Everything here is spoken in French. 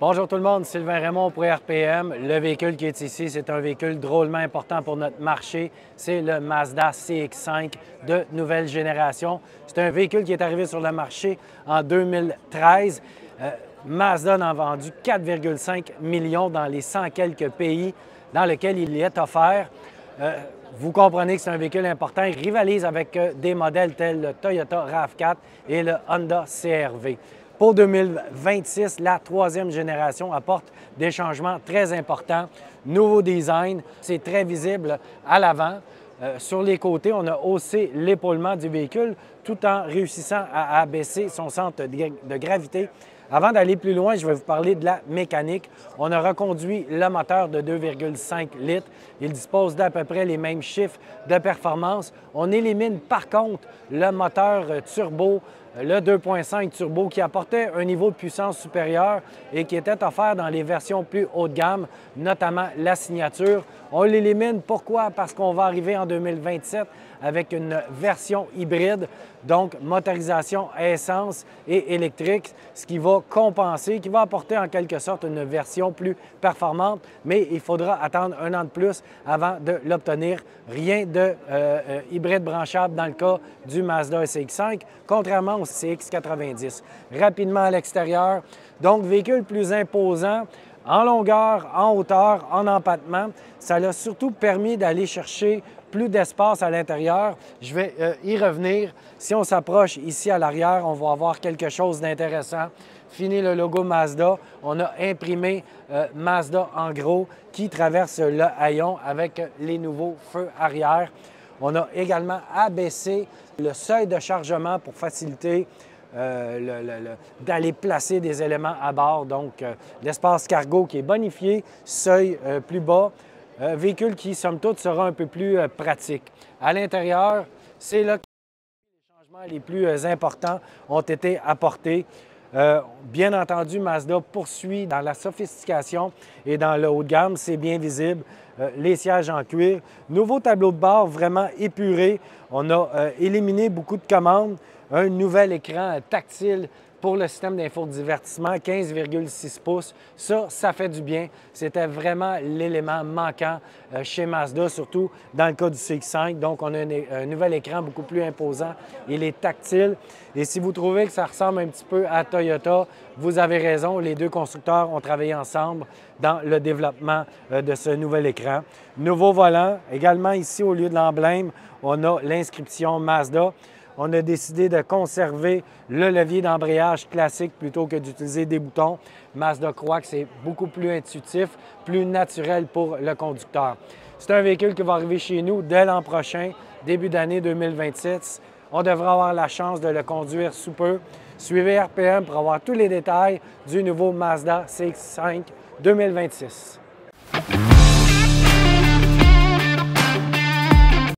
Bonjour tout le monde, Sylvain Raymond pour RPM. Le véhicule qui est ici, c'est un véhicule drôlement important pour notre marché. C'est le Mazda CX-5 de nouvelle génération. C'est un véhicule qui est arrivé sur le marché en 2013. Mazda en a vendu 4,5 millions dans les 100 quelques pays dans lesquels il est offert. Vous comprenez que c'est un véhicule important. Il rivalise avec des modèles tels le Toyota RAV4 et le Honda CR-V. Pour 2026, la troisième génération apporte des changements très importants. Nouveau design, c'est très visible à l'avant. Sur les côtés, on a haussé l'épaulement du véhicule tout en réussissant à abaisser son centre de gravité. Avant d'aller plus loin, je vais vous parler de la mécanique. On a reconduit le moteur de 2,5 litres. Il dispose d'à peu près les mêmes chiffres de performance. On élimine par contre le moteur turbo, le 2,5 turbo qui apportait un niveau de puissance supérieur et qui était offert dans les versions plus haut de gamme, notamment la signature. On l'élimine. Pourquoi? Parce qu'on va arriver en 2027 avec une version hybride, donc motorisation à essence et électrique, ce qui va compenser, qui va apporter en quelque sorte une version plus performante, mais il faudra attendre un an de plus avant de l'obtenir. Rien de hybride branchable dans le cas du Mazda CX-5, contrairement au CX-90. Rapidement à l'extérieur, donc véhicule plus imposant, en longueur, en hauteur, en empattement. Ça l'a surtout permis d'aller chercher plus d'espace à l'intérieur. Je vais y revenir. Si on s'approche ici à l'arrière, on va avoir quelque chose d'intéressant. Fini le logo Mazda. On a imprimé Mazda en gros qui traverse le haillon avec les nouveaux feux arrière. On a également abaissé le seuil de chargement pour faciliter d'aller placer des éléments à bord. Donc, l'espace cargo qui est bonifié, seuil plus bas. Véhicule qui, somme toute, sera un peu plus pratique. À l'intérieur, c'est là que les changements les plus importants ont été apportés. Bien entendu, Mazda poursuit dans la sophistication et dans le haut de gamme, c'est bien visible. Les sièges en cuir. Nouveau tableau de bord vraiment épuré. On a éliminé beaucoup de commandes. Un nouvel écran tactile pour le système d'infodivertissement, 15,6 pouces. Ça fait du bien. C'était vraiment l'élément manquant chez Mazda, surtout dans le cas du CX-5. Donc, on a un nouvel écran beaucoup plus imposant. Il est tactile. Et si vous trouvez que ça ressemble un petit peu à Toyota, vous avez raison. Les deux constructeurs ont travaillé ensemble dans le développement de ce nouvel écran. Nouveau volant. Également, ici, au lieu de l'emblème, on a l'inscription Mazda. On a décidé de conserver le levier d'embrayage classique plutôt que d'utiliser des boutons. Mazda croit que c'est beaucoup plus intuitif, plus naturel pour le conducteur. C'est un véhicule qui va arriver chez nous dès l'an prochain, début d'année 2027. On devra avoir la chance de le conduire sous peu. Suivez RPM pour avoir tous les détails du nouveau Mazda CX-5 2026.